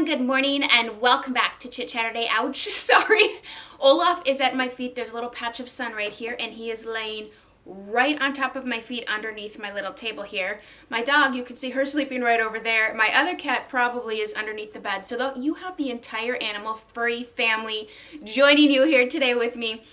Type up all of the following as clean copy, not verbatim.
good morning, and welcome back to Chit-Chaturday. Ouch, sorry. Olaf is at my feet. There's a little patch of sun right here, and he is laying right on top of my feet underneath my little table here. My dog, you can see her sleeping right over there. My other cat probably is underneath the bed. So you have the entire animal furry family joining you here today with me.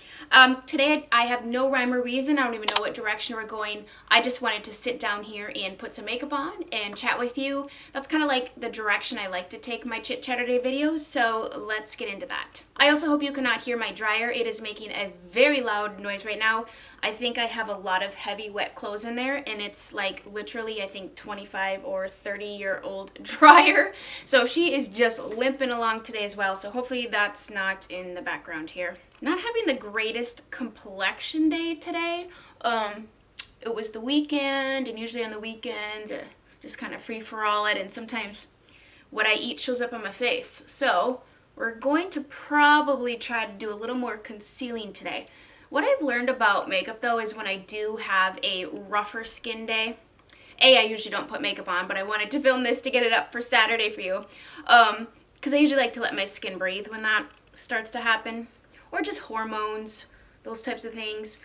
Today I have no rhyme or reason. I don't even know what direction we're going. I just wanted to sit down here and put some makeup on and chat with you. That's kind of like the direction I like to take my Chit-Chaturday videos, so let's get into that. I also hope you cannot hear my dryer. It is making a very loud noise right now. I think I have a lot of heavy wet clothes in there, and it's like literally I think 25 or 30-year-old dryer. So she is just limping along today as well, so hopefully that's not in the background here. Not having the greatest complexion day today. It was the weekend, and usually on the weekend, just kind of free-for-all it, and sometimes what I eat shows up on my face. So we're going to probably try to do a little more concealing today. What I've learned about makeup, though, is when I do have a rougher skin day, I usually don't put makeup on, but I wanted to film this to get it up for Saturday for you, because I usually like to let my skin breathe when that starts to happen, or just hormones, those types of things.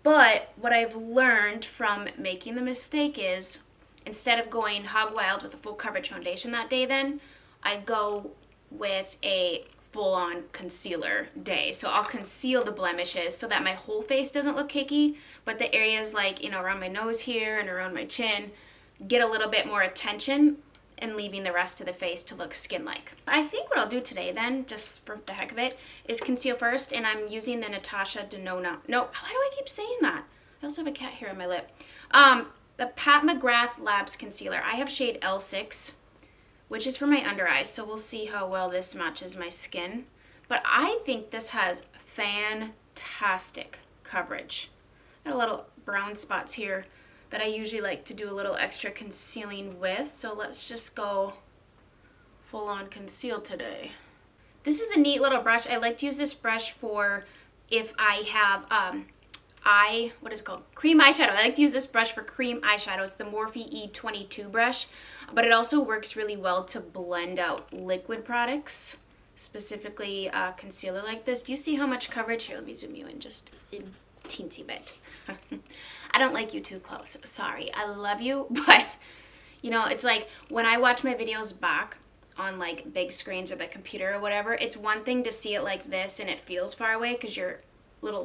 But what I've learned from making the mistake is, instead of going hog wild with a full coverage foundation that day, then I go with a full-on concealer day. So I'll conceal the blemishes so that my whole face doesn't look cakey, but the areas like, around my nose here and around my chin get a little bit more attention, and leaving the rest of the face to look skin-like. I think what I'll do today then, just for the heck of it, is conceal first, and I'm using the Natasha Denona. No, why do I keep saying that? I also have a cat hair on my lip. The Pat McGrath Labs Concealer. I have shade L6, which is for my under eyes, so we'll see how well this matches my skin. But I think this has fantastic coverage. Got a little brown spots here that I usually like to do a little extra concealing with, so let's just go full on conceal today. This is a neat little brush. I like to use this brush for if I have what is it called? Cream eyeshadow. I like to use this brush for cream eyeshadow. It's the Morphe E22 brush, but it also works really well to blend out liquid products, specifically concealer like this. Do you see how much coverage? Here, let me zoom you in just a teensy bit. I don't like you too close. Sorry. I love you, but it's like when I watch my videos back on like big screens or the computer or whatever, it's one thing to see it like this and it feels far away because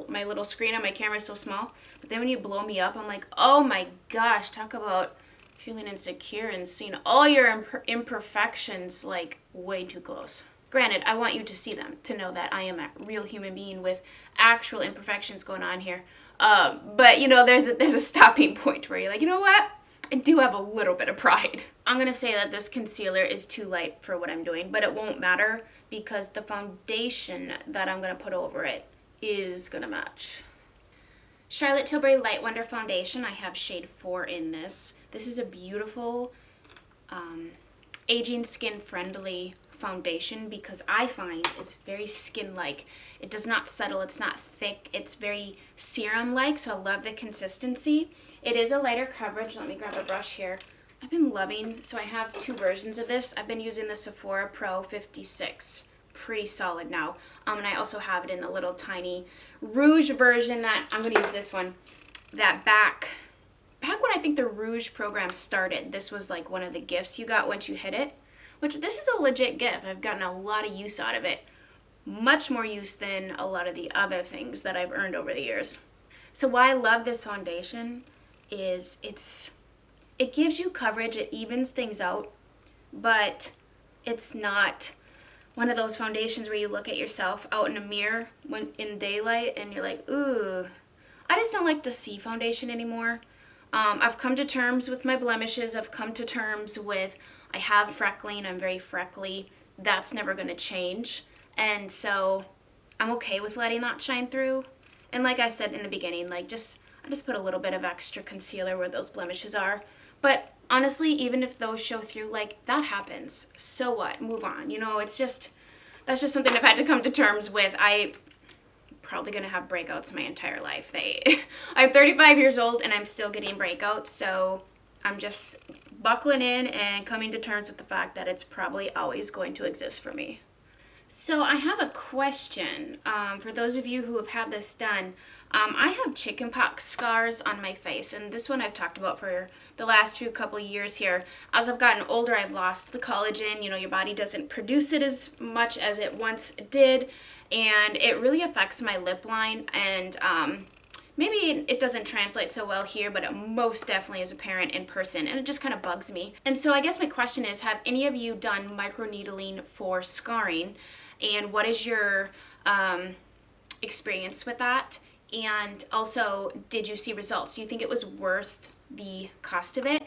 my little screen on my camera is so small. But then when you blow me up, I'm like, oh my gosh, talk about feeling insecure and seeing all your imperfections like way too close. Granted, I want you to see them, to know that I am a real human being with actual imperfections going on here. But there's a stopping point where you're like, you know what? I do have a little bit of pride. I'm going to say that this concealer is too light for what I'm doing, but it won't matter because the foundation that I'm going to put over it is going to match. Charlotte Tilbury Light Wonder Foundation. I have shade 4 in this. This is a beautiful, aging skin friendly foundation because I find it's very skin-like. It does not settle, it's not thick, it's very serum-like, so I love the consistency. It is a lighter coverage. Let me grab a brush here. I've been loving, so I have 2 versions of this. I've been using the Sephora Pro 56. Pretty solid now. And I also have it in the little tiny rouge version that I'm going to use this one. That back when I think the rouge program started, this was like one of the gifts you got once you hit it. Which, this is a legit gift. I've gotten a lot of use out of it. Much more use than a lot of the other things that I've earned over the years. So why I love this foundation is it gives you coverage, it evens things out, but it's not one of those foundations where you look at yourself out in a mirror when in daylight and you're like, ooh. I just don't like to see foundation anymore. I've come to terms with my blemishes. I've come to terms with I have freckling, I'm very freckly. That's never going to change. And so I'm okay with letting that shine through. And like I said in the beginning, I just put a little bit of extra concealer where those blemishes are. But honestly, even if those show through, that happens. So what? Move on. That's just something I've had to come to terms with. I'm probably going to have breakouts my entire life. I'm 35 years old and I'm still getting breakouts, so I'm just buckling in and coming to terms with the fact that it's probably always going to exist for me. So I have a question for those of you who have had this done. I have chickenpox scars on my face, and this one I've talked about for the last couple years here. As I've gotten older, I've lost the collagen. You know, your body doesn't produce it as much as it once did, and it really affects my lip line, and maybe it doesn't translate so well here, but it most definitely is apparent in person, and it just kind of bugs me. And so I guess my question is, have any of you done microneedling for scarring, and what is your experience with that? And also, did you see results? Do you think it was worth the cost of it?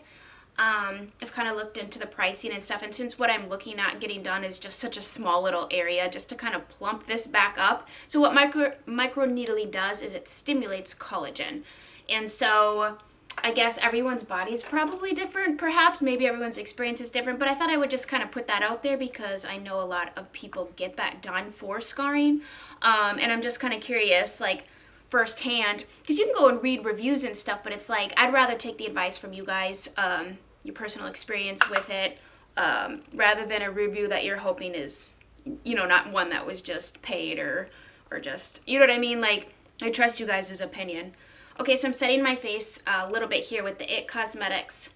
I've kind of looked into the pricing and stuff, and since what I'm looking at getting done is just such a small little area, just to kind of plump this back up. So what microneedling does is it stimulates collagen. And so I guess everyone's body is probably different, perhaps. Maybe everyone's experience is different, but I thought I would just kind of put that out there because I know a lot of people get that done for scarring. And I'm just kind of curious, like, firsthand, because you can go and read reviews and stuff, but it's like I'd rather take the advice from you guys, your personal experience with it, rather than a review that you're hoping is, you know, not one that was just paid or just, you know what I mean? Like, I trust you guys' opinion. Okay, so I'm setting my face a little bit here with the IT Cosmetics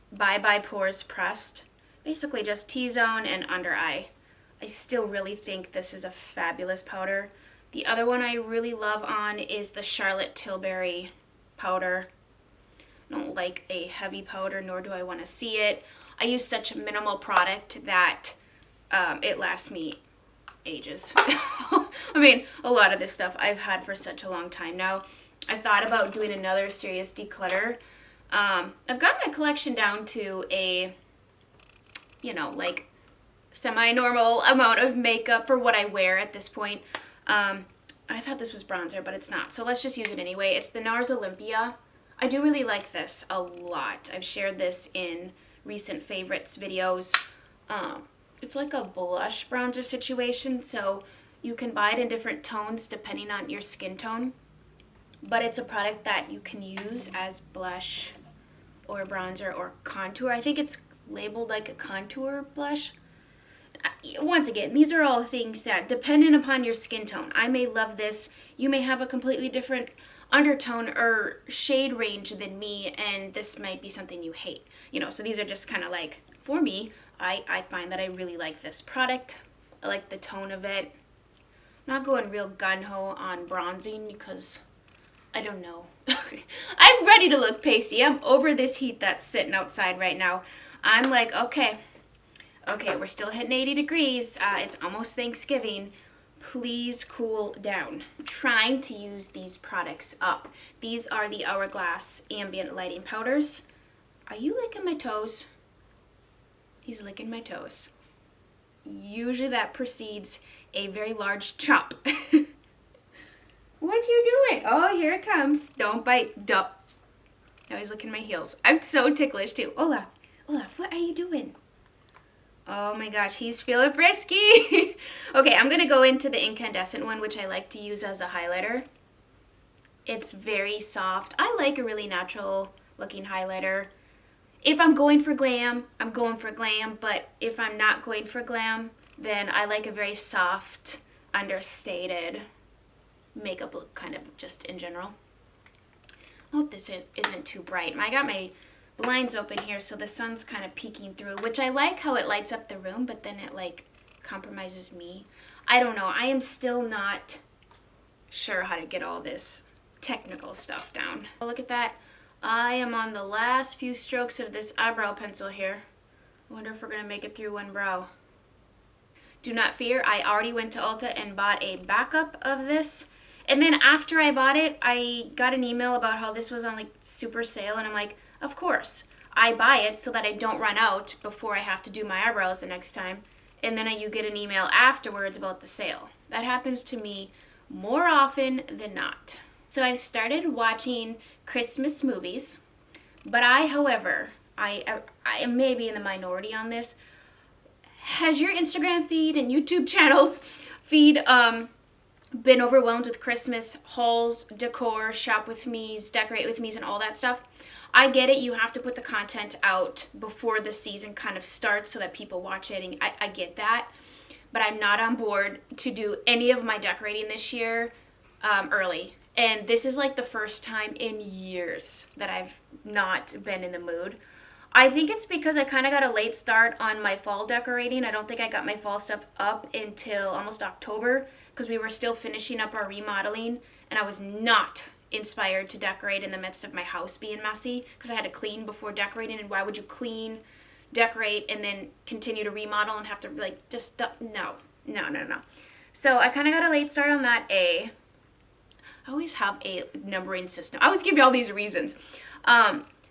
Bye Bye Pores Pressed, basically just T-zone and under eye. I still really think this is a fabulous powder. The other one I really love on is the Charlotte Tilbury powder. I don't like a heavy powder, nor do I want to see it. I use such a minimal product that it lasts me ages. I mean, a lot of this stuff I've had for such a long time now. I thought about doing another serious declutter. I've got my collection down to a, you know, like semi-normal amount of makeup for what I wear at this point. I thought this was bronzer, but it's not. So let's just use it anyway. It's the NARS Olympia. I do really like this a lot. I've shared this in recent favorites videos. It's like a blush bronzer situation, so you can buy it in different tones depending on your skin tone. But it's a product that you can use as blush or bronzer or contour. I think it's labeled like a contour blush. Once again, these are all things that, depending upon your skin tone, I may love this. You may have a completely different undertone or shade range than me, and this might be something you hate. You know, so these are just kind of like, for me, I find that I really like this product. I like the tone of it. Not going real gun-ho on bronzing because I don't know. I'm ready to look pasty. I'm over this heat that's sitting outside right now. I'm like, okay, we're still hitting 80 degrees. It's almost Thanksgiving. Please cool down. I'm trying to use these products up. These are the Hourglass Ambient Lighting Powders. Are you licking my toes? He's licking my toes. Usually that precedes a very large chomp. What you doing? Oh, here it comes. Don't bite. Duh. Now he's licking my heels. I'm so ticklish too. Olaf, what are you doing? Oh my gosh, he's feeling frisky. Okay, I'm going to go into the incandescent one, which I like to use as a highlighter. It's very soft. I like a really natural looking highlighter. If I'm going for glam, I'm going for glam. But if I'm not going for glam, then I like a very soft, understated makeup look, kind of just in general. I hope this isn't too bright. I got my blinds open here, so the sun's kind of peeking through, which I like how it lights up the room, but then it like compromises me. I don't know. I am still not sure how to get all this technical stuff down. Oh, look at that. I am on the last few strokes of this eyebrow pencil here. I wonder if we're going to make it through one brow. Do not fear. I already went to Ulta and bought a backup of this. And then after I bought it, I got an email about how this was on like super sale, and I'm like, of course, I buy it so that I don't run out before I have to do my eyebrows the next time. And then you get an email afterwards about the sale. That happens to me more often than not. So I've started watching Christmas movies, but however, I may be in the minority on this. Has your Instagram feed and YouTube channels feed been overwhelmed with Christmas hauls, decor, shop with me's, decorate with me's, and all that stuff? I get it, you have to put the content out before the season kind of starts so that people watch it, and I get that. But I'm not on board to do any of my decorating this year early. And this is like the first time in years that I've not been in the mood. I think it's because I kind of got a late start on my fall decorating. I don't think I got my fall stuff up until almost October because we were still finishing up our remodeling, and I was not inspired to decorate in the midst of my house being messy because I had to clean before decorating, and why would you clean, decorate, and then continue to remodel and have to like just, no. So I kind of got a late start on that, I always have a numbering system. I always give you all these reasons.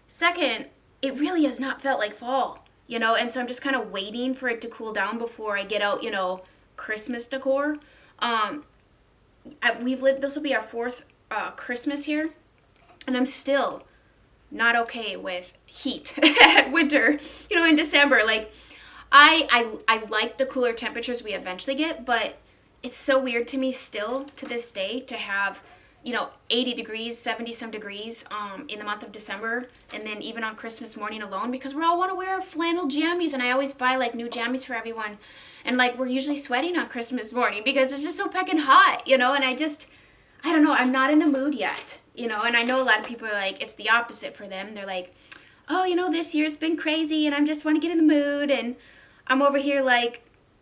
Second, it really has not felt like fall, you know, and so I'm just kind of waiting for it to cool down before I get out, you know, Christmas decor. This will be our fourth Christmas here, and I'm still not okay with heat at winter, you know, in December. Like, I like the cooler temperatures we eventually get, but it's so weird to me still to this day to have, you know, 80 degrees, 70 some degrees in the month of December, and then even on Christmas morning alone, because we all want to wear flannel jammies, and I always buy like new jammies for everyone, and like we're usually sweating on Christmas morning because it's just so pecking hot, you know, and I don't know, I'm not in the mood yet, you know, and I know a lot of people are like, it's the opposite for them. They're like, oh, you know, this year's been crazy and I just want to get in the mood, and I'm over here like,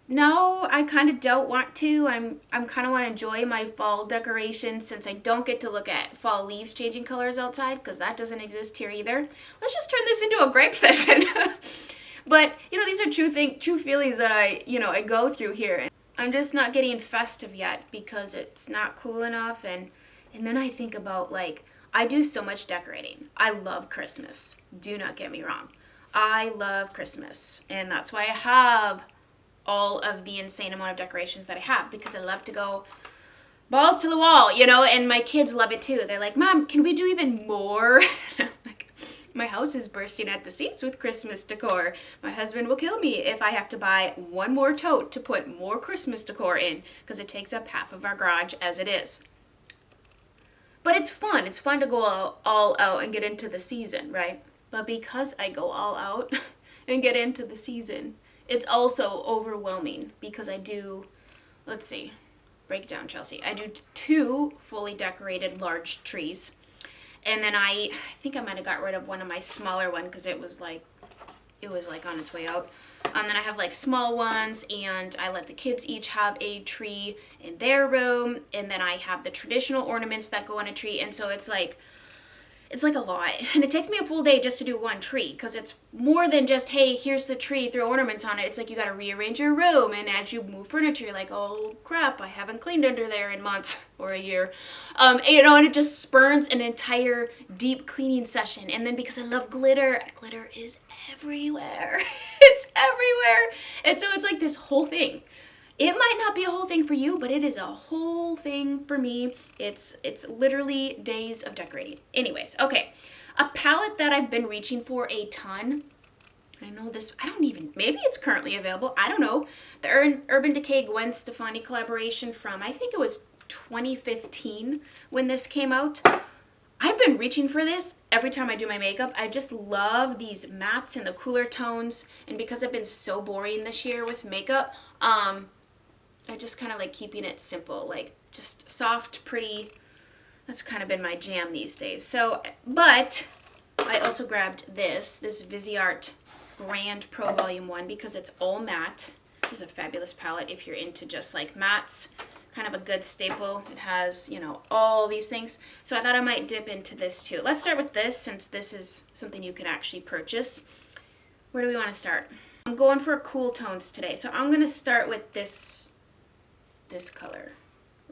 no, I kind of don't want to. I'm kind of want to enjoy my fall decorations since I don't get to look at fall leaves changing colors outside because that doesn't exist here either. Let's just turn this into a gripe session. But, you know, these are true feelings that I go through here. I'm just not getting festive yet because it's not cool enough, and then I think about, like, I do so much decorating. I love Christmas. Do not get me wrong. I love Christmas, and that's why I have all of the insane amount of decorations that I have, because I love to go balls to the wall, you know, and my kids love it too. They're like, Mom, can we do even more? Like, my house is bursting at the seams with Christmas decor. My husband will kill me if I have to buy one more tote to put more Christmas decor in, because it takes up half of our garage as it is. But it's fun. It's fun to go all out and get into the season, right? But because I go all out and get into the season, it's also overwhelming because I do, let's see, break down, Chelsea. I do 2 fully decorated large trees. And then I think I might have got rid of one of my smaller one because it was like on its way out. Then I have like small ones, and I let the kids each have a tree in their room. And then I have the traditional ornaments that go on a tree. And so it's like a lot, and it takes me a full day just to do one tree, because it's more than just, hey, here's the tree, throw ornaments on it. It's like you got to rearrange your room, and as you move furniture, you're like, oh crap, I haven't cleaned under there in months or a year, you know, and it just spurns an entire deep cleaning session. And then because I love glitter is everywhere. It's everywhere, and so it's like this whole thing. It might not be a whole thing for you, but it is a whole thing for me. It's literally days of decorating. Anyways, okay. A palette that I've been reaching for a ton. I know this, maybe it's currently available. I don't know. The Urban Decay Gwen Stefani collaboration from, I think it was 2015 when this came out. I've been reaching for this every time I do my makeup. I just love these mattes and the cooler tones. And because I've been so boring this year with makeup, I just kind of like keeping it simple, like just soft, pretty. That's kind of been my jam these days. So, but I also grabbed this Viseart Grand Pro Volume 1 because it's all matte. This is a fabulous palette if you're into just like mattes. Kind of a good staple. It has, you know, all these things. So I thought I might dip into this too. Let's start with this, since this is something you can actually purchase. Where do we want to start? I'm going for cool tones today. So I'm going to start with this color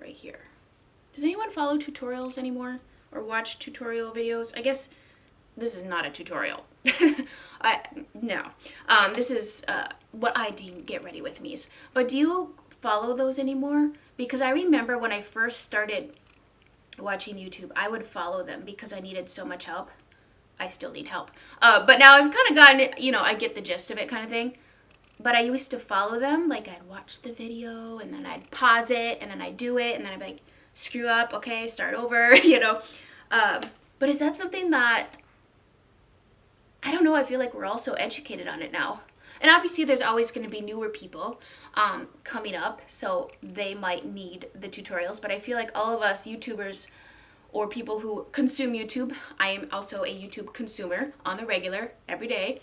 right here. Does anyone follow tutorials anymore or watch tutorial videos? I guess this is not a tutorial. No. This is what I deem get ready with me's. But do you follow those anymore? Because I remember when I first started watching YouTube, I would follow them because I needed so much help. I still need help. But now I've kind of gotten it, you know, I get the gist of it kind of thing. But I used to follow them, like I'd watch the video and then I'd pause it and then I'd do it and then I'd be like, screw up, okay, start over, you know. But is that something that I don't know, I feel like we're all so educated on it now. And obviously there's always going to be newer people coming up, so they might need the tutorials, but I feel like all of us YouTubers or people who consume YouTube, I am also a YouTube consumer on the regular, every day,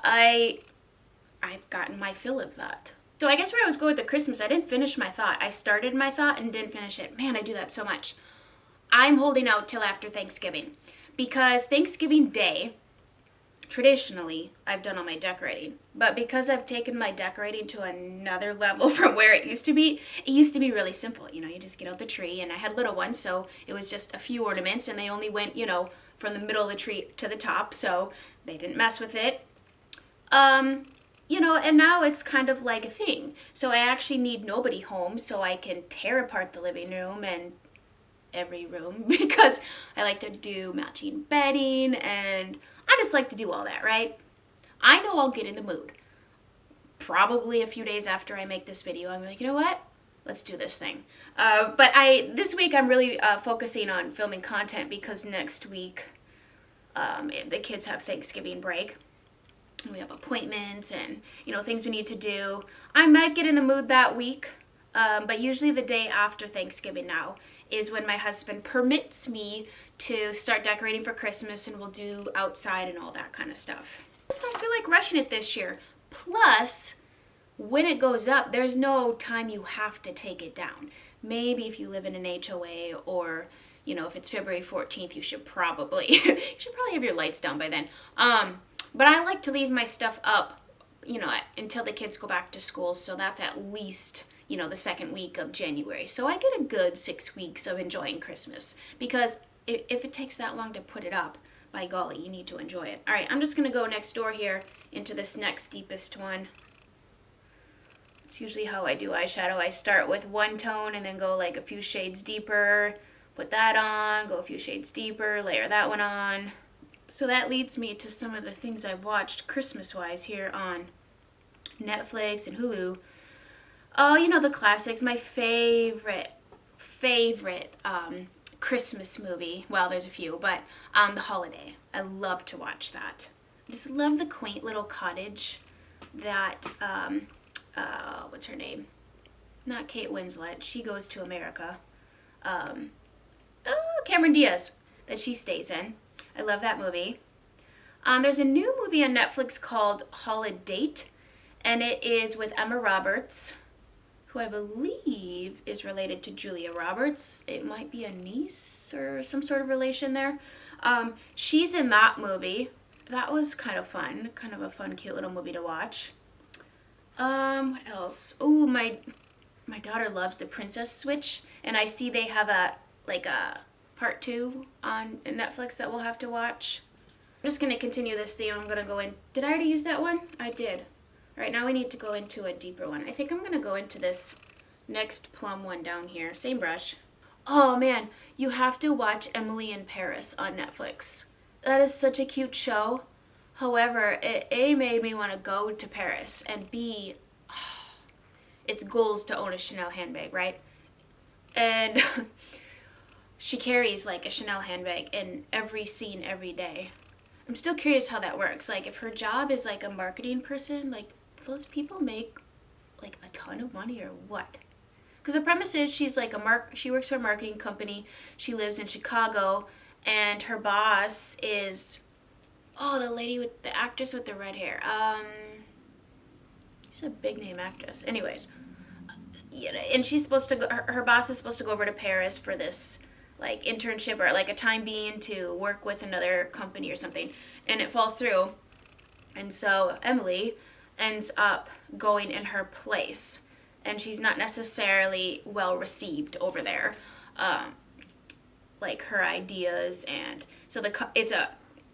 I've gotten my fill of that. So I guess where I was going with the Christmas, I didn't finish my thought. I started my thought and didn't finish it. Man, I do that so much. I'm holding out till after Thanksgiving because Thanksgiving Day, traditionally, I've done all my decorating. But because I've taken my decorating to another level from where it used to be really simple. You know, you just get out the tree, and I had little ones, so it was just a few ornaments, and they only went, you know, from the middle of the tree to the top, so they didn't mess with it. You know, and now it's kind of like a thing. So I actually need nobody home so I can tear apart the living room and every room because I like to do matching bedding and I just like to do all that, right? I know I'll get in the mood. Probably a few days after I make this video, I'm like, you know what? Let's do this thing. But this week I'm really focusing on filming content because next week the kids have Thanksgiving break. We have appointments and, you know, things we need to do. I might get in the mood that week, but usually the day after Thanksgiving now is when my husband permits me to start decorating for Christmas and we'll do outside and all that kind of stuff. I just don't feel like rushing it this year. Plus, when it goes up, there's no time you have to take it down. Maybe if you live in an HOA or, you know, if it's February 14th, you should probably have your lights down by then. But I like to leave my stuff up, you know, until the kids go back to school. So that's at least, you know, the second week of January. So I get a good 6 weeks of enjoying Christmas. Because if it takes that long to put it up, by golly, you need to enjoy it. All right, I'm just going to go next door here into this next deepest one. It's usually how I do eyeshadow. I start with one tone and then go like a few shades deeper. Put that on, go a few shades deeper, layer that one on. So that leads me to some of the things I've watched Christmas-wise here on Netflix and Hulu. Oh, you know, the classics. My favorite Christmas movie. Well, there's a few, but The Holiday. I love to watch that. I just love the quaint little cottage that, what's her name? Not Kate Winslet. She goes to America. Cameron Diaz that she stays in. I love that movie. There's a new movie on Netflix called Holiday, and it is with Emma Roberts, who I believe is related to Julia Roberts. It might be a niece or some sort of relation there. She's in that movie. That was kind of fun. Kind of a fun, cute little movie to watch. What else? Oh, my daughter loves The Princess Switch, and I see they have a part 2 on Netflix that we'll have to watch. I'm just going to continue this theme. I'm going to go in. Did I already use that one? I did. All right, now we need to go into a deeper one. I think I'm going to go into this next plum one down here. Same brush. Oh, man. You have to watch Emily in Paris on Netflix. That is such a cute show. However, it A, made me want to go to Paris, and B, it's goals to own a Chanel handbag, right? And she carries like a Chanel handbag in every scene every day. I'm still curious how that works. Like if her job is like a marketing person, like those people make like a ton of money or what? Because the premise is she's like she works for a marketing company. She lives in Chicago and her boss is, the lady with the actress with the red hair. She's a big name actress. Anyways, and she's supposed to go, her boss is supposed to go over to Paris for this like internship or like a time being to work with another company or something, and it falls through, and so Emily ends up going in her place, and she's not necessarily well received over there, like her ideas, and so it's a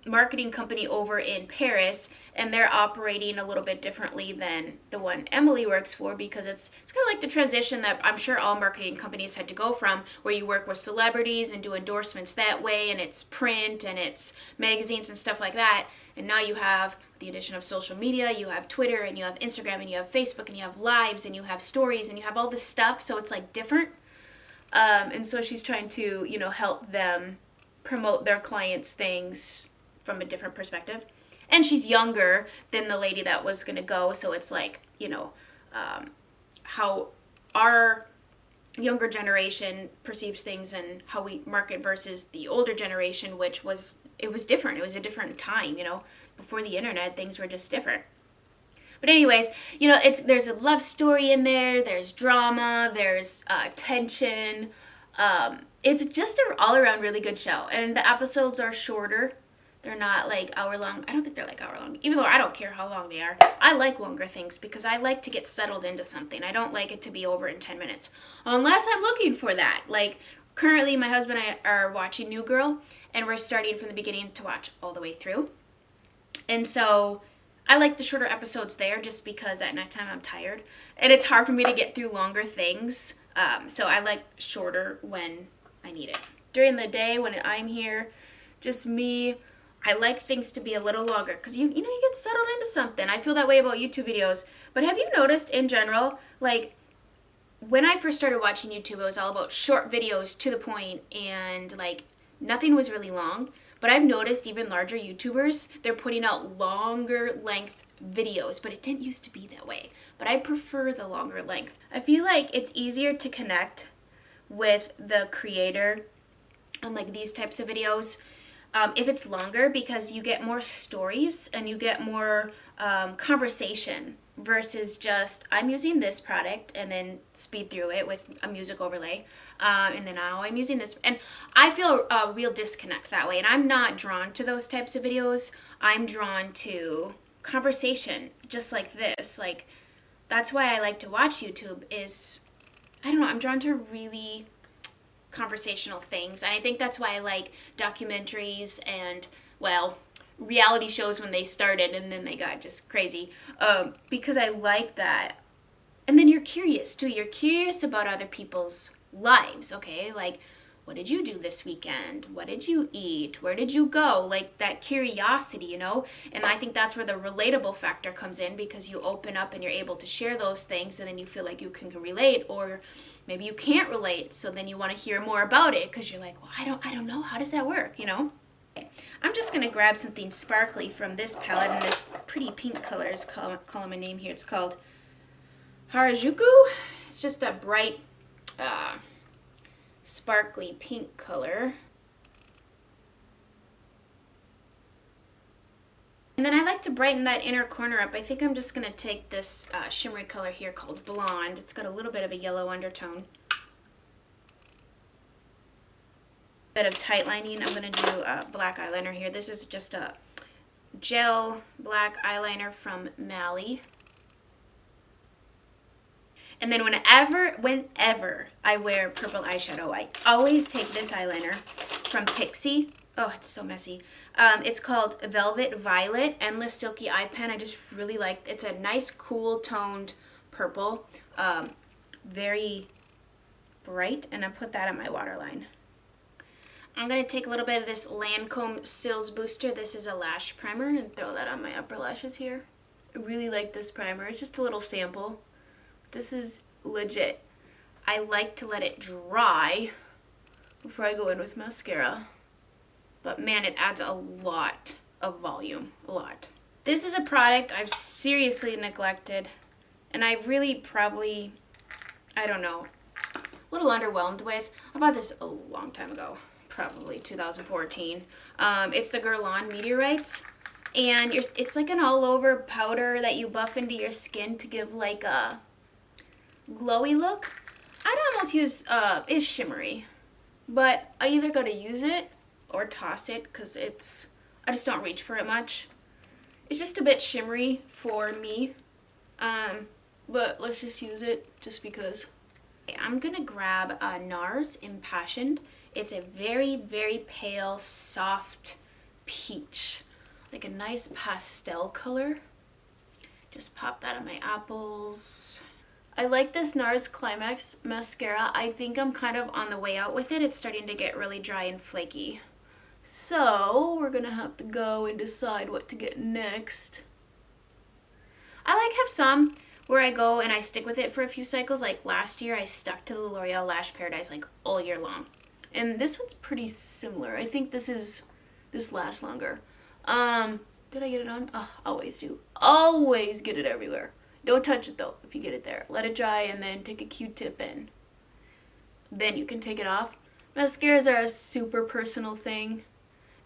marketing company over in Paris, and they're operating a little bit differently than the one Emily works for, because it's kind of like the transition that I'm sure all marketing companies had to go from, where you work with celebrities and do endorsements that way, and it's print and it's magazines and stuff like that, and now you have the addition of social media, you have Twitter and you have Instagram and you have Facebook and you have lives and you have stories and you have all this stuff, so it's like different, and so she's trying to, help them promote their clients' things from a different perspective. And she's younger than the lady that was going to go, so it's like, you know, how our younger generation perceives things and how we market versus the older generation, which was, it was different. It was a different time, you know. Before the internet, things were just different. But anyways, you know, there's a love story in there, there's drama, there's tension. It's just an all-around really good show. And the episodes are shorter. They're not like hour-long. I don't think they're like hour-long, even though I don't care how long they are. I like longer things because I like to get settled into something. I don't like it to be over in 10 minutes. Unless I'm looking for that. Like, currently my husband and I are watching New Girl, and we're starting from the beginning to watch all the way through. And so I like the shorter episodes there just because at nighttime I'm tired. And it's hard for me to get through longer things. So I like shorter when I need it. During the day when I'm here, just me, I like things to be a little longer because you know, you get settled into something. I feel that way about YouTube videos. But have you noticed in general, like when I first started watching YouTube, it was all about short videos to the point and like nothing was really long. But I've noticed even larger YouTubers, they're putting out longer length videos, but it didn't used to be that way. But I prefer the longer length. I feel like it's easier to connect with the creator on like these types of videos if it's longer because you get more stories and you get more conversation versus just I'm using this product and then speed through it with a music overlay. And then now I'm using this. And I feel a real disconnect that way. And I'm not drawn to those types of videos. I'm drawn to conversation just like this. Like, that's why I like to watch YouTube is, I don't know, I'm drawn to really conversational things. And I think that's why I like documentaries and, well, reality shows when they started and then they got just crazy. Because I like that. And then you're curious too. You're curious about other people's lives, okay? Like, what did you do this weekend? What did you eat? Where did you go? Like that curiosity, you know? And I think that's where the relatable factor comes in because you open up and you're able to share those things and then you feel like you can relate, or maybe you can't relate, so then you want to hear more about it because you're like, well, I don't know. How does that work, you know? I'm just going to grab something sparkly from this palette, and this pretty pink color is calling my name here. It's called Harajuku. It's just a bright sparkly pink color. And then I like to brighten that inner corner up. I think I'm just going to take this shimmery color here called Blonde. It's got a little bit of a yellow undertone. Bit of tight lining. I'm going to do black eyeliner here. This is just a gel black eyeliner from Mally. And then whenever I wear purple eyeshadow, I always take this eyeliner from Pixie. Oh, it's so messy. It's called Velvet Violet Endless Silky Eye Pen. I just really like it. It's a nice, cool toned purple. Very bright. And I put that on my waterline. I'm going to take a little bit of this Lancome Sills Booster. This is a lash primer, and throw that on my upper lashes here. I really like this primer. It's just a little sample. This is legit. I like to let it dry before I go in with mascara. But man, it adds a lot of volume. A lot. This is a product I've seriously neglected. And I really probably, I don't know, a little underwhelmed with. I bought this a long time ago. Probably 2014. It's the Guerlain Meteorites. And it's like an all-over powder that you buff into your skin to give like a glowy look. I'd almost use, it's shimmery, but I either gotta use it or toss it because I just don't reach for it much. It's just a bit shimmery for me, but let's just use it just because. Okay, I'm gonna grab NARS Impassioned. It's a very, very pale, soft peach, like a nice pastel color. Just pop that on my apples. I like this NARS Climax mascara. I think I'm kind of on the way out with it. It's starting to get really dry and flaky. So we're gonna have to go and decide what to get next. I like have some where I go and I stick with it for a few cycles. Like last year I stuck to the L'Oreal Lash Paradise like all year long. And this one's pretty similar. I think this lasts longer. Did I get it on? Oh, always do. Always get it everywhere. Don't touch it though if you get it there. Let it dry and then take a Q-tip in. Then you can take it off. Mascaras are a super personal thing.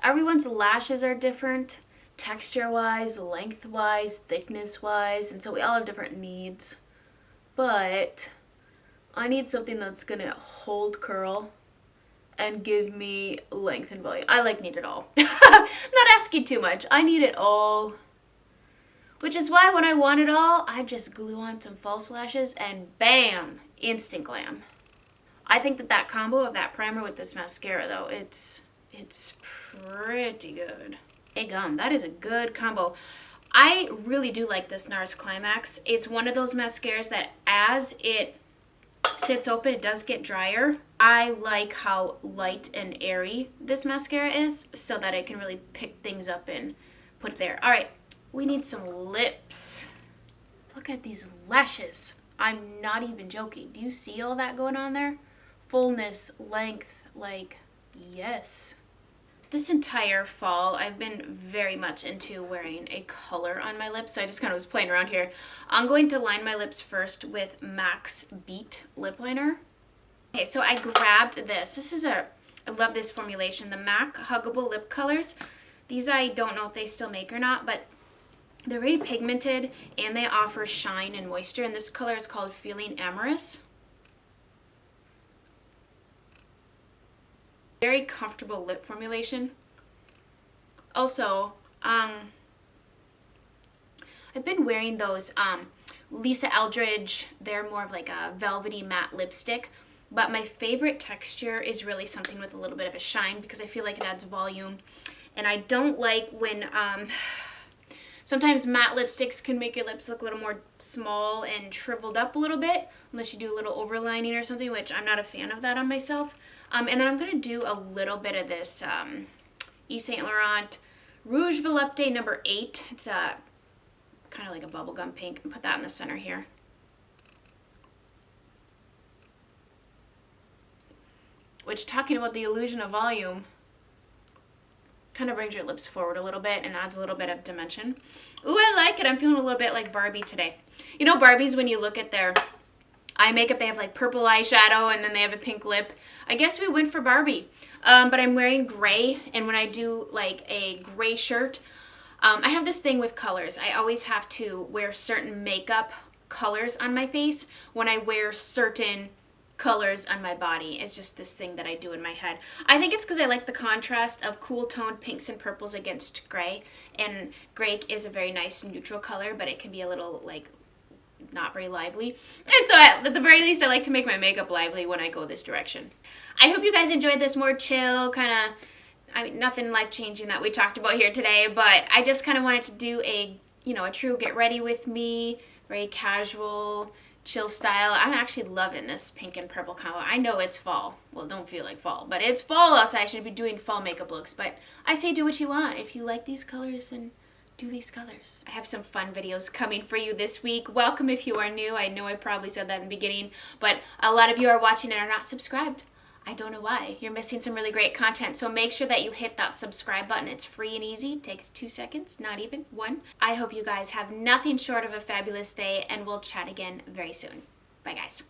Everyone's lashes are different, texture-wise, length-wise, thickness-wise, and so we all have different needs. But I need something that's gonna hold curl and give me length and volume. I need it all. I'm not asking too much. I need it all. Which is why when I want it all, I just glue on some false lashes and bam, instant glam. I think that combo of that primer with this mascara though, it's pretty good. Hey gum, that is a good combo. I really do like this NARS Climax. It's one of those mascaras that as it sits open, it does get drier. I like how light and airy this mascara is so that I can really pick things up and put it there. All right, we need some lips. Look at these lashes. I'm not even joking. Do you see all that going on there? Fullness, length, yes. This entire fall, I've been very much into wearing a color on my lips, so I just kind of was playing around here. I'm going to line my lips first with MAC's Beet Lip Liner. Okay, so I grabbed this. I love this formulation, the MAC Huggable Lip Colors. These I don't know if they still make or not, but they're very pigmented and they offer shine and moisture, and this color is called Feeling Amorous. Very comfortable lip formulation. Also, I've been wearing those Lisa Eldridge. They're more of like a velvety matte lipstick, but my favorite texture is really something with a little bit of a shine because I feel like it adds volume. And I don't like when sometimes matte lipsticks can make your lips look a little more small and shriveled up a little bit, unless you do a little overlining or something, which I'm not a fan of that on myself. And then I'm going to do a little bit of this Yves Saint Laurent Rouge Volupté number 8. It's kind of like a bubblegum pink. And put that in the center here. Which, talking about the illusion of volume, kind of brings your lips forward a little bit and adds a little bit of dimension. Ooh, I like it. I'm feeling a little bit like Barbie today. You know Barbies, when you look at their eye makeup, they have like purple eyeshadow and then they have a pink lip. I guess we went for Barbie. But I'm wearing gray, and when I do like a gray shirt, I have this thing with colors. I always have to wear certain makeup colors on my face when I wear certain colors on my body. It's just this thing that I do in my head. I think it's because I like the contrast of cool toned pinks and purples against gray, and gray is a very nice neutral color, but it can be a little like not very lively. And so at the very least, I like to make my makeup lively when I go this direction. I hope you guys enjoyed this more chill kind of, nothing life-changing that we talked about here today, but I just kind of wanted to do a true get ready with me, very casual, chill style. I'm actually loving this pink and purple combo. I know it's fall. Well, don't feel like fall, but it's fall outside. I should be doing fall makeup looks, but I say do what you want. If you like these colors, then do these colors. I have some fun videos coming for you this week. Welcome if you are new. I know I probably said that in the beginning, but a lot of you are watching and are not subscribed. I don't know why. You're missing some really great content, so make sure that you hit that subscribe button. It's free and easy. It takes 2 seconds, not even 1. I hope you guys have nothing short of a fabulous day, and we'll chat again very soon. Bye, guys.